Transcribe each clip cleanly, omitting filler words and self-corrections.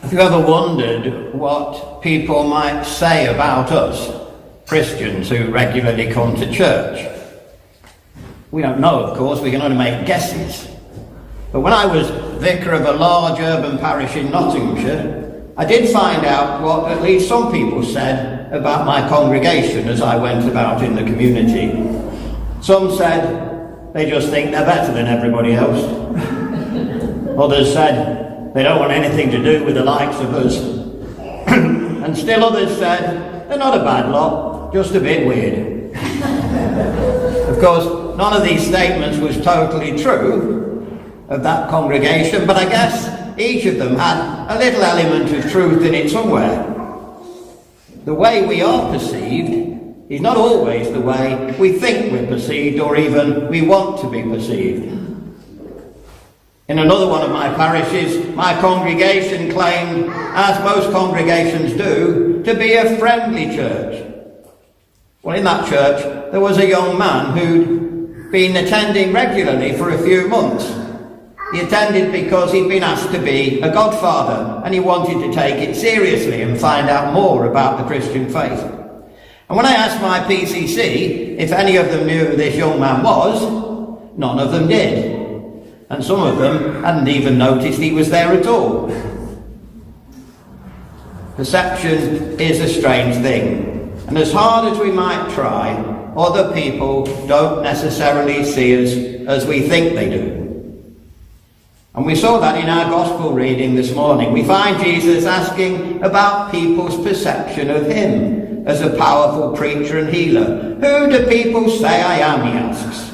Have you ever wondered what people might say about us, Christians who regularly come to church? We don't know, of course, we can only make guesses. But when I was vicar of a large urban parish in Nottinghamshire, I did find out what at least some people said about my congregation as I went about in the community. Some said they just think they're better than everybody else. Others said they don't want anything to do with the likes of us. And still others said they're not a bad lot, just a bit weird. Of course, none of these statements was totally true of that congregation, but I guess each of them had a little element of truth in it somewhere. The way we are perceived is not always the way we think we're perceived or even we want to be perceived. In another one of my parishes, my congregation claimed, as most congregations do, to be a friendly church. Well, in that church, there was a young man who'd been attending regularly for a few months. He attended because he'd been asked to be a godfather, and he wanted to take it seriously and find out more about the Christian faith. And when I asked my PCC if any of them knew who this young man was, none of them did. And some of them hadn't even noticed he was there at all. Perception is a strange thing, and as hard as we might try, other people don't necessarily see us as we think they do. And we saw that in our gospel reading this morning. We find Jesus asking about people's perception of him as a powerful preacher and healer. Who do people say I am, he asks.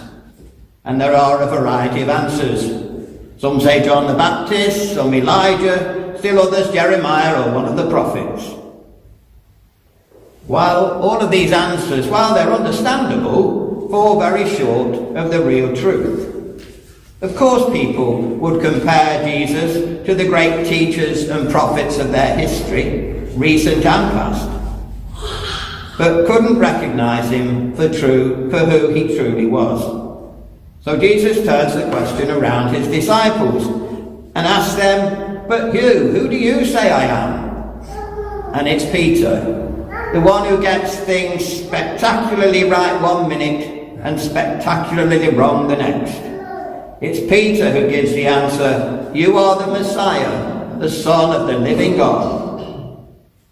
And there are a variety of answers. Some say John the Baptist, some Elijah, still others Jeremiah or one of the prophets. While all of these answers, while they're understandable, fall very short of the real truth. Of course people would compare Jesus to the great teachers and prophets of their history, recent and past, but couldn't recognise him for who he truly was. So Jesus turns the question around his disciples and asks them, but who do you say I am? And it's Peter, the one who gets things spectacularly right one minute and spectacularly wrong the next. It's Peter who gives the answer, you are the Messiah, the Son of the living God.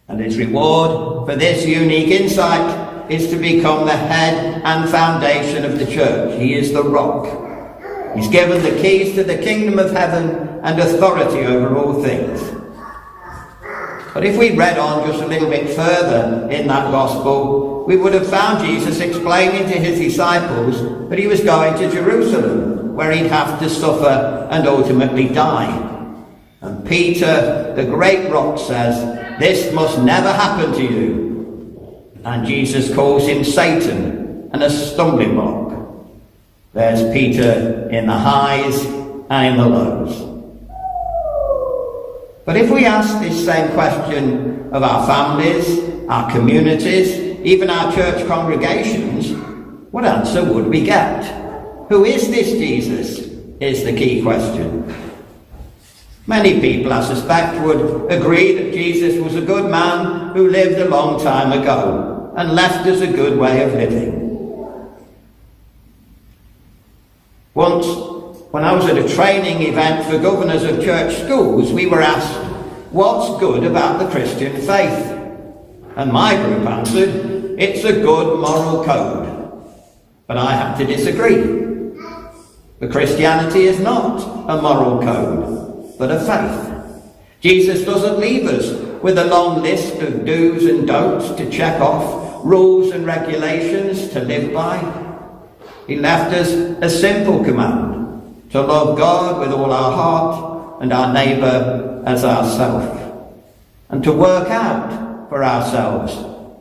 And his reward for this unique insight is to become the head and foundation of the church. He is the rock. He's given the keys to the kingdom of heaven and authority over all things. But if we read on just a little bit further in that gospel, we would have found Jesus explaining to his disciples that he was going to Jerusalem, where he'd have to suffer and ultimately die. And Peter, the great rock, says, this must never happen to you. And Jesus calls him Satan and a stumbling block. There's Peter in the highs and in the lows. But if we ask this same question of our families, our communities, even our church congregations, what answer would we get? Who is this Jesus, is the key question. Many people, I suspect, would agree that Jesus was a good man who lived a long time ago and left us a good way of living. Once, when I was at a training event for governors of church schools, we were asked, what's good about the Christian faith? And my group answered, it's a good moral code. But I had to disagree. The Christianity is not a moral code, but a faith. Jesus doesn't leave us with a long list of do's and don'ts to check off, rules and regulations to live by. He left us a simple command, to love God with all our heart and our neighbour as ourselves, and to work out for ourselves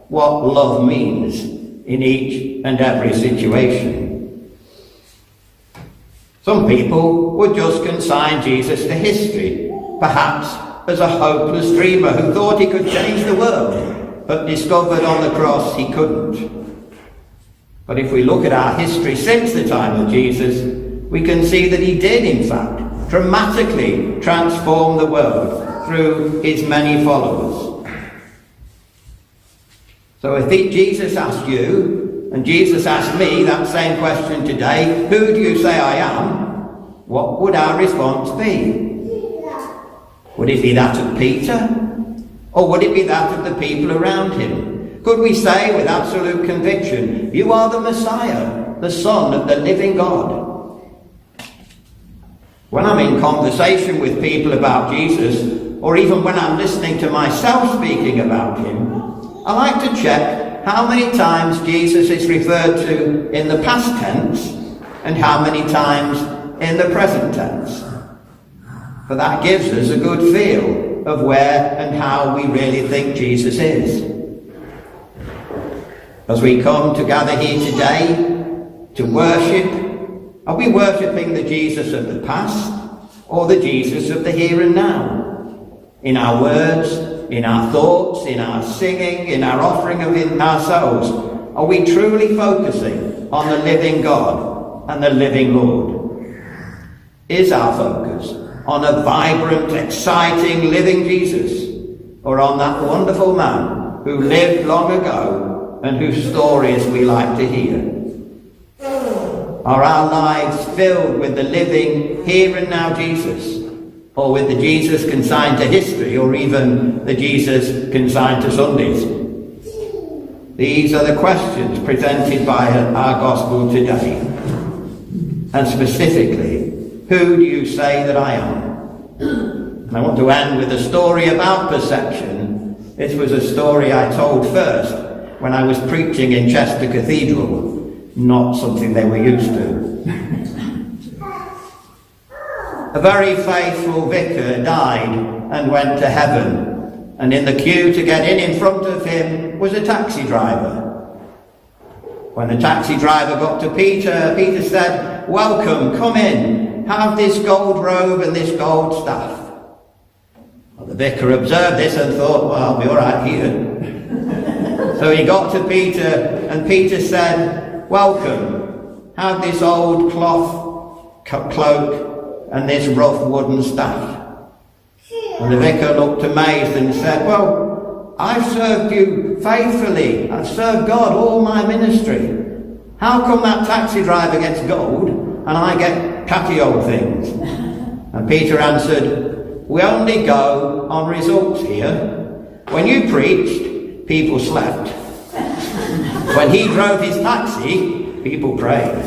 what love means in each and every situation. Some people would just consign Jesus to history, perhaps as a hopeless dreamer who thought he could change the world, but discovered on the cross he couldn't. But if we look at our history since the time of Jesus, we can see that he did, in fact, dramatically transform the world through his many followers. So if Jesus asked you, and Jesus asked me that same question today, who do you say I am? What would our response be? Would it be that of Peter? Or would it be that of the people around him? Could we say with absolute conviction, you are the Messiah, the Son of the living God? When I'm in conversation with people about Jesus, or even when I'm listening to myself speaking about him, I like to check how many times Jesus is referred to in the past tense and how many times in the present tense. For that gives us a good feel of where and how we really think Jesus is. As we come to gather here today to worship, are we worshipping the Jesus of the past or the Jesus of the here and now? In our words, in our thoughts, in our singing, in our offering of ourselves, are we truly focusing on the living God and the living Lord? Is our focus on a vibrant, exciting, living Jesus, or on that wonderful man who lived long ago and whose stories we like to hear? Are our lives filled with the living, here and now Jesus, or with the Jesus consigned to history, or even the Jesus consigned to Sundays? These are the questions presented by our Gospel today. And specifically, who do you say that I am? And I want to end with a story about perception. This was a story I told first when I was preaching in Chester Cathedral, not something they were used to. A very faithful vicar died and went to heaven, and in the queue to get in front of him was a taxi driver. When the taxi driver got to Peter, Peter said, "Welcome, come in, have this gold robe and this gold staff." Well, the vicar observed this and thought, well, I'll be all right here. So he got to Peter, and Peter said, "Welcome, have this old cloth cloak and this rough wooden staff." And the vicar looked amazed and said, "Well, I've served you faithfully. I've served God all my ministry. How come that taxi driver gets gold and I get catty old things?" And Peter answered, "We only go on results here. When you preached, people slept. When he drove his taxi, people prayed."